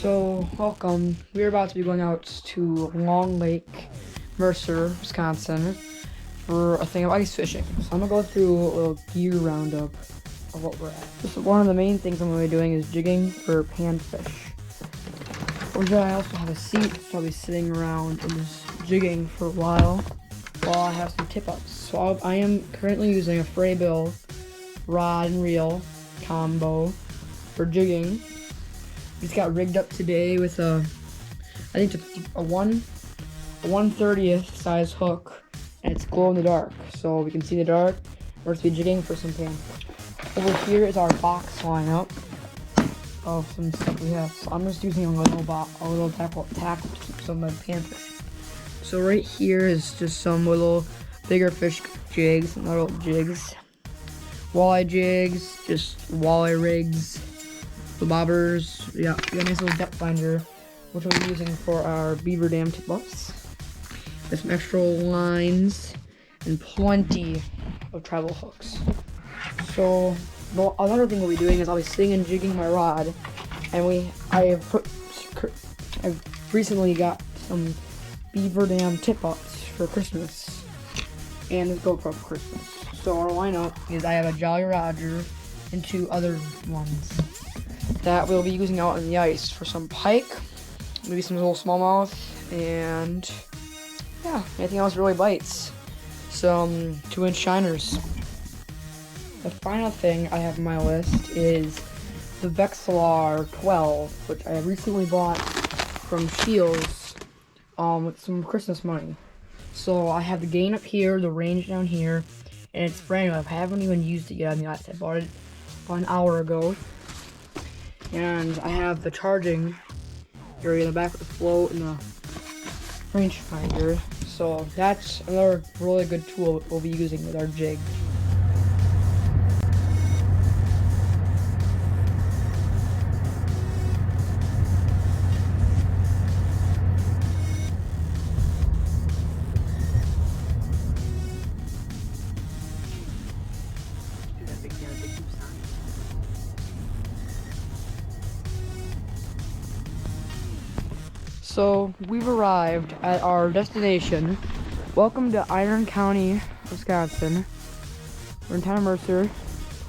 So, welcome. We're about to be going out to Long Lake, Mercer, Wisconsin for a thing of ice fishing. So I'm gonna go through a little gear roundup of what we're at. So one of the main things I'm gonna be doing is jigging for panfish. Over I also have a seat, so I'll be sitting around and just jigging for a while I have some tip-ups. So I am currently using a fray bill rod and reel combo for jigging. Just got rigged up today with a 1/30th size hook, and it's glow in the dark, so we can see the dark. We're going to be jigging for some panfish. Over here is our box lineup of some stuff we have. So I'm just using a little tackle to keep some of my panfish. So right here is just some little bigger fish jigs, little jigs, walleye jigs, just walleye rigs. The bobbers, we got a nice little depth finder, which we'll be using for our beaver dam tip-ups. There's some extra lines and plenty of treble hooks. So another thing we'll be doing is I'll be sitting and jigging my rod, and I've recently got some beaver dam tip-ups for Christmas and a GoPro for Christmas. So our lineup is I have a Jolly Roger and two other ones that we'll be using out in the ice for some pike, maybe some little smallmouth, and yeah, anything else really bites. Some 2-inch shiners. The final thing I have on my list is the Vexilar 12, which I recently bought from Shields with some Christmas money. So I have the gain up here, the range down here, and it's brand new. I haven't even used it yet on the ice. I bought it about an hour ago. And I have the charging area in the back of the float and the rangefinder. So that's another really good tool we'll be using with our jig. So we've arrived at our destination. Welcome to Iron County, Wisconsin. We're in town of Mercer.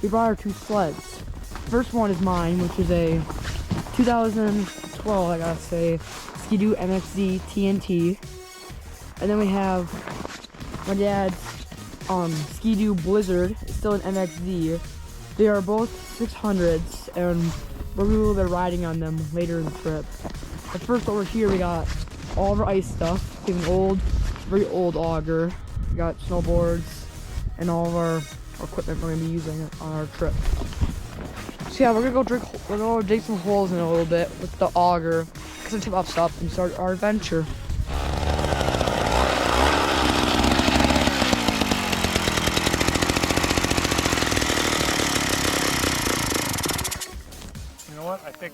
We brought our two sleds. First one is mine, which is a 2012, I gotta say, Ski-Doo MXZ TNT. And then we have my dad's Ski-Doo Blizzard. It's still an MXZ. They are both 600s, and we're going to be riding on them later in the trip. But first, over here we got all of our ice stuff. We have an very old auger. We got snowboards and all of our equipment we're gonna be using on our trip. So yeah, we're gonna go dig some holes in a little bit with the auger, get some tip-off stuff, and start our adventure. You know what? I think.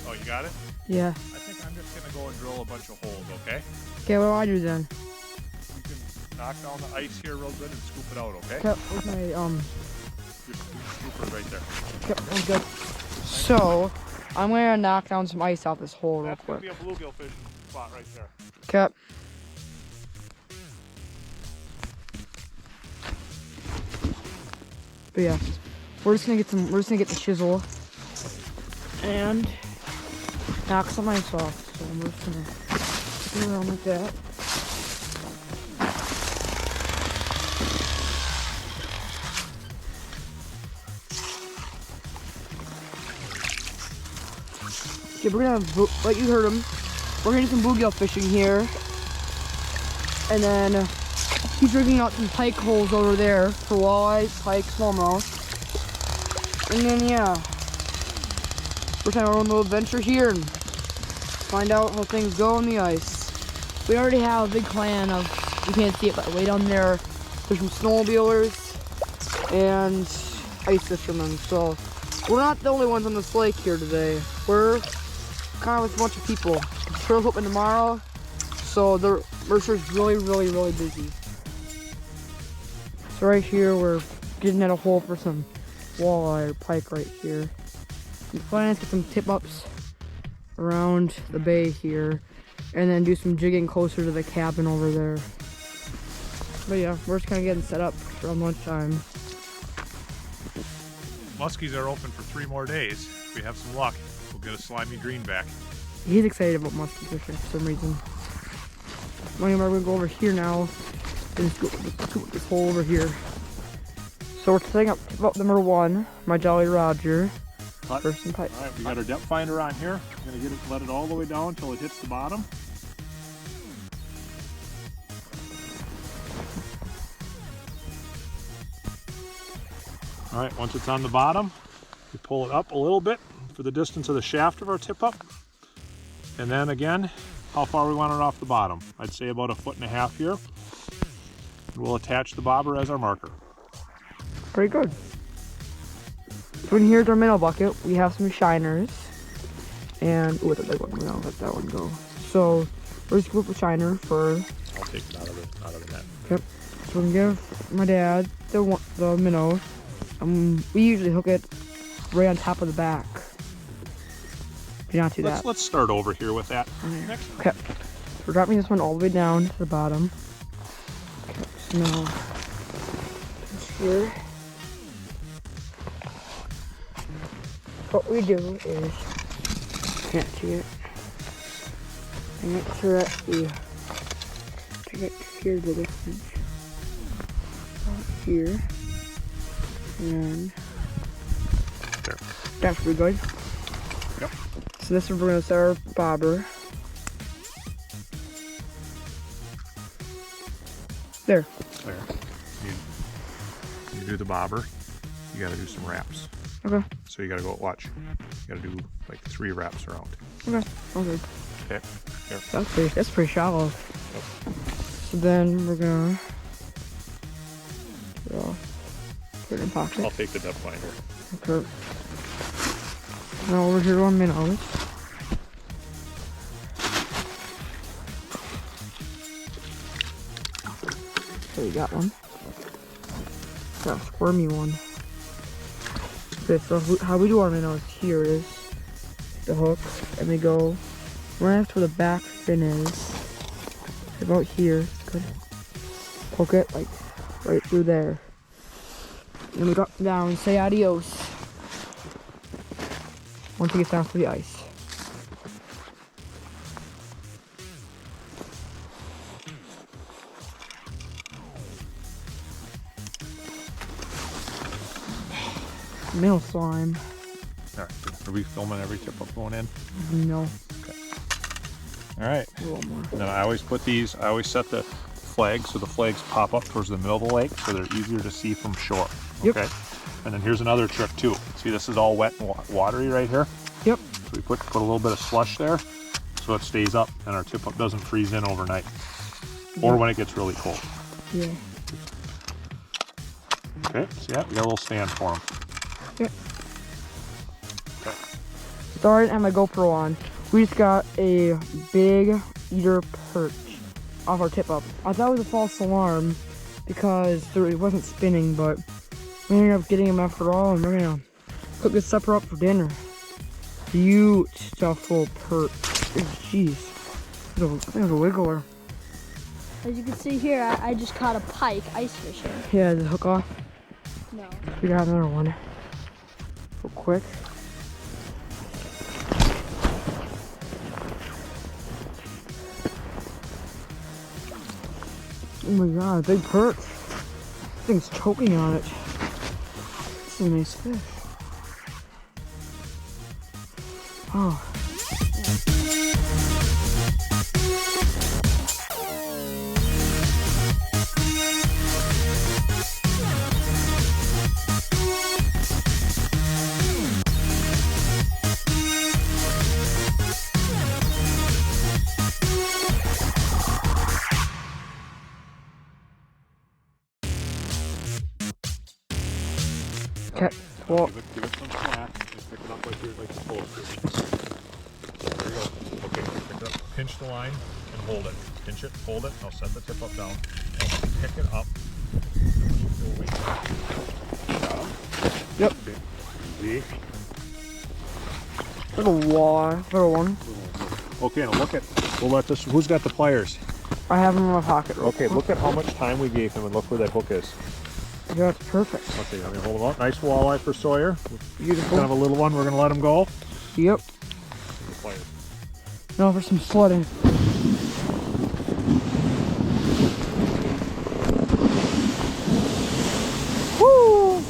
Oh, you got it? Yeah. I think I'm just gonna go and drill a bunch of holes, okay? Okay, what do I do then? You can knock down the ice here real good and scoop it out, okay? Okay, where's my Your scooper right there. Okay, I'm good. So, I'm gonna knock down some ice out this hole real That's gonna quick. be a bluegill fishing spot right there. Okay. But yeah, we're just gonna get the chisel and knock some ice off. So I'm just gonna put it around like that. Okay, we're gonna have, like you heard him, we're gonna do some bluegill fishing here. And then he's rigging out some pike holes over there for walleye, pike, smallmouth. And then yeah, we're trying our own little adventure here and find out how things go on the ice. We already have a big plan of, you can't see it, but way down there, there's some snowmobilers and ice fishermen. So we're not the only ones on this lake here today. We're kind of with a bunch of people. The trail's open tomorrow, so the Mercer's really busy. So right here, we're getting at a hole for some walleye or pike right here. The plan is to get some tip-ups around the bay here, and then do some jigging closer to the cabin over there. But yeah, we're just kind of getting set up for lunchtime. Muskies are open for 3 more days. If we have some luck, we'll get a slimy greenback. He's excited about musky fishing for some reason. We're gonna go over here now and just go this hole over here. So we're setting up tip up number 1, my Jolly Roger, for some pike. All right, we got our depth finder on here. We're gonna let it all the way down until it hits the bottom. All right, once it's on the bottom, we pull it up a little bit for the distance of the shaft of our tip up. And then again, how far we want it off the bottom. I'd say about 1.5 feet here. And we'll attach the bobber as our marker. Pretty good. So in here's our minnow bucket. We have some shiners. And, ooh, the big one, I'll let that one go. So, we're just going to put the shiner for... I'll take it out of the net. Yep. So we can give my dad the minnow. We usually hook it right on top of the back. Do not do that. Let's start over here with that. Okay. So we're dropping this one all the way down to the bottom. Okay, so now here. What we do is can't see it. And make sure that we get here the distance. Here. And there. That's pretty good. Yep. So this is we're gonna set our bobber. There. There. You do the bobber, you gotta do some wraps. Okay. So you gotta go, watch. You gotta do like 3 wraps around. Okay. Okay. Okay. Here. That's pretty shallow. Yep. So then we're gonna put it in pocket. I'll take the depth finder. Okay. Now over here to our minnows. So you got one. Got a squirmy one. Okay, so how we do our minnows here is the hook, and they go right after the back fin is. About here. Good. Poke it like right through there. And we drop down and say adios. Once it gets down to the ice. Minnow slime. Alright, are we filming every tip up going in? No. Okay. Alright. A little more. And then I always set the flags so the flags pop up towards the middle of the lake so they're easier to see from shore. Yep. Okay. And then here's another trick too. See, this is all wet and watery right here. Yep. So we put a little bit of slush there so it stays up and our tip up doesn't freeze in overnight. Or when it gets really cold. Yeah. Okay, so yeah, we got a little stand for them. Yep. Okay. So I didn't have my GoPro on. We just got a big eater perch off our tip up. I thought it was a false alarm because it wasn't spinning, but we ended up getting him after all, and we're gonna cook this supper up for dinner. Beautiful perch. Jeez. I think it was a wiggler. As you can see here, I just caught a pike ice fishing. Yeah, the hook off. No. We got another one. Real quick. Oh my god, big perch. This thing's choking on it. This is a nice fish. Oh. Okay, well, Give it some slack and pick it up like you're supposed to. There you go. Okay, pick it up. Pinch the line and hold it. Pinch it, hold it. Now set the tip up down. And pick it up. Got him? Yep. Okay. Easy. Little walleye, little one. Okay, now look at, we'll let this, who's got the pliers? I have them in my pocket. Okay, look at how much time we gave him and look where that hook is. Yeah, it's perfect. Okay, I'm gonna hold him out. Nice walleye for Sawyer. Beautiful. Kind of a little one, we're gonna let him go. Yep. The pliers. Now for some sledding. Woo!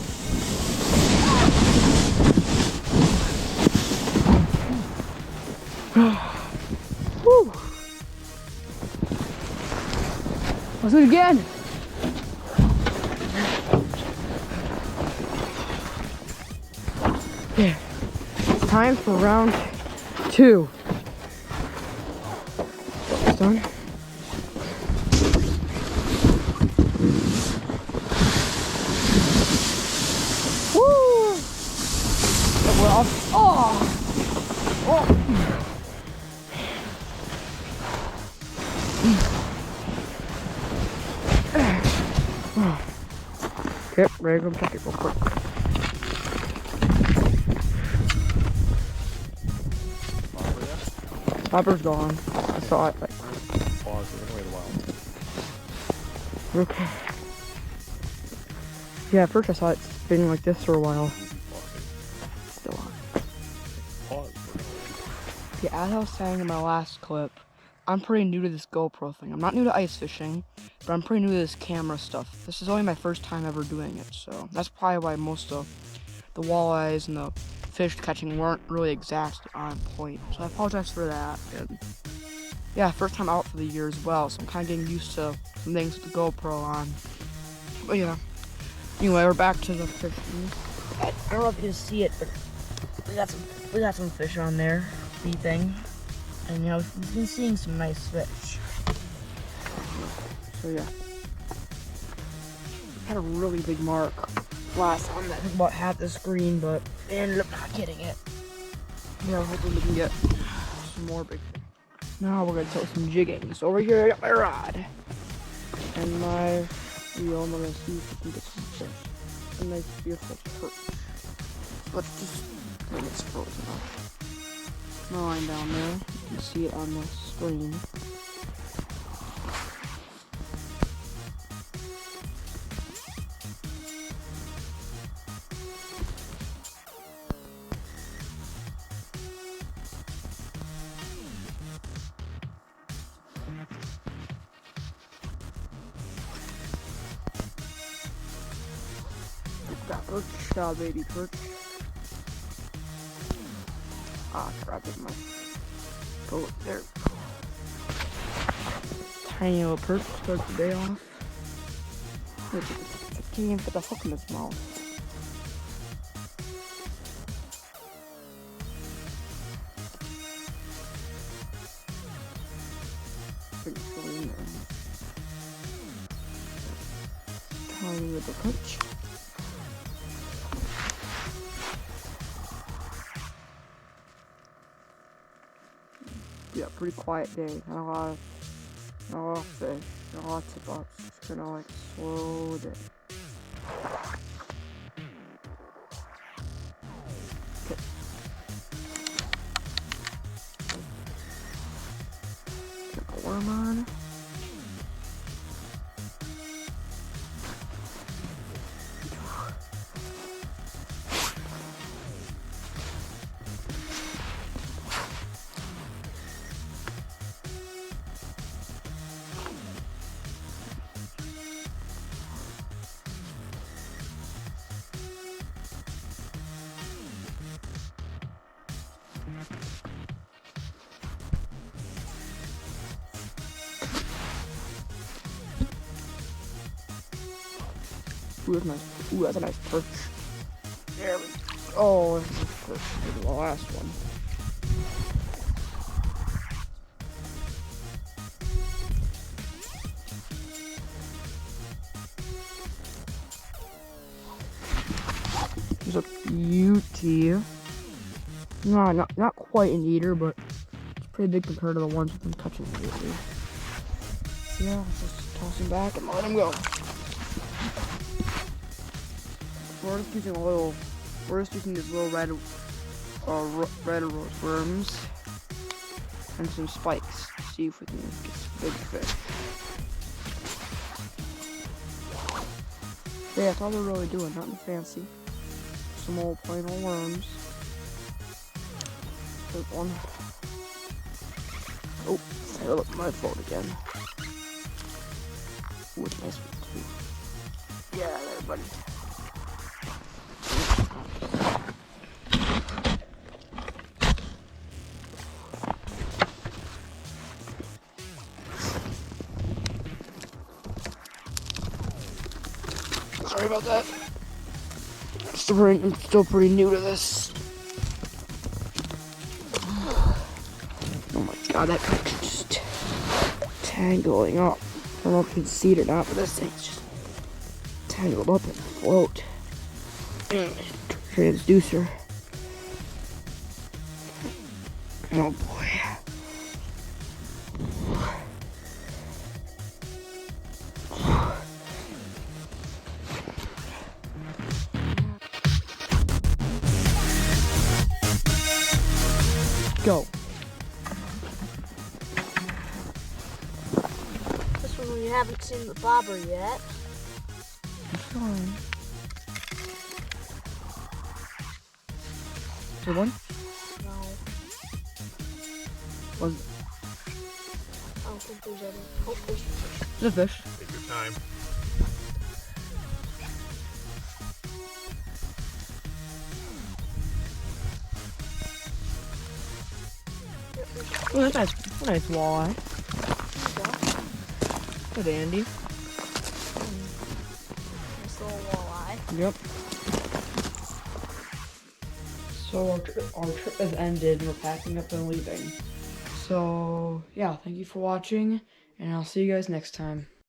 Woo! Let's do it again. Yeah. It's time for round 2. It's done. Woo! We're off. Oh! Oh! Okay, ready to go check it real quick. Popper's gone. I saw it. Like, Pause, we're gonna wait a while. okay. Yeah, at first I saw it spinning like this for a while. Still on. Pause. Yeah, as I was saying in my last clip, I'm pretty new to this GoPro thing. I'm not new to ice fishing, but I'm pretty new to this camera stuff. This is only my first time ever doing it, so that's probably why most of the walleyes and the fish catching weren't really exact on point. So I apologize for that. And yeah, first time out for the year as well, so I'm kind of getting used to some things with the GoPro on. But yeah. Anyway, we're back to the fishing. I don't know if you can see it, but we got some fish on there, beeping, and you know we've been seeing some nice fish. So yeah, had a really big mark last time that took about half the screen, but they ended up not getting it. Yeah, hopefully we can get some more big fish. Now we're gonna throw some jigging. So over here I got my rod and my reel, and we're gonna see if we can get some fish. A nice beautiful perch. Let's just bring it's frozen up. No line down there. You can see it on the screen. Got perch, baby perch. Ah, crap, it might go there. Tiny little perch starts the day off. I can't even fit the hook in its mouth. Tiny little perch. Yeah, pretty quiet day. Not a lot of fish, not a lot of tip ups. Just kind of like slow day. Okay. Get a worm on. Ooh, that's nice. Ooh, that's a nice perch. There we go. Oh, this is perch. This is the last one. There's a beauty. No, not quite an eater, but it's pretty big compared to the ones we've been catching lately. So yeah, let's just toss him back and let him go. We're just using this little red red rose worms and some spikes. See if we can get some big fish. So yeah, that's all we're really doing, nothing fancy. Some old plain old worms. There's one. Oh, fell up my phone again. Ooh, it's nice one too. Yeah, there, buddy. Sorry about that. I'm still pretty new to this. Oh my god, that fish is just tangling up. I don't know if you can see it or not, but this thing's just tangled up in the float. Transducer. Oh boy. Go. This one we haven't seen the bobber yet. Fine. Good one? No, Was I don't think there's any. Oh, there's a fish. the fish? Take your time. Oh, that's nice walleye. Good, Andy. Nice little walleye. Yep. So our trip has ended. We're packing up and leaving. So yeah, thank you for watching, and I'll see you guys next time.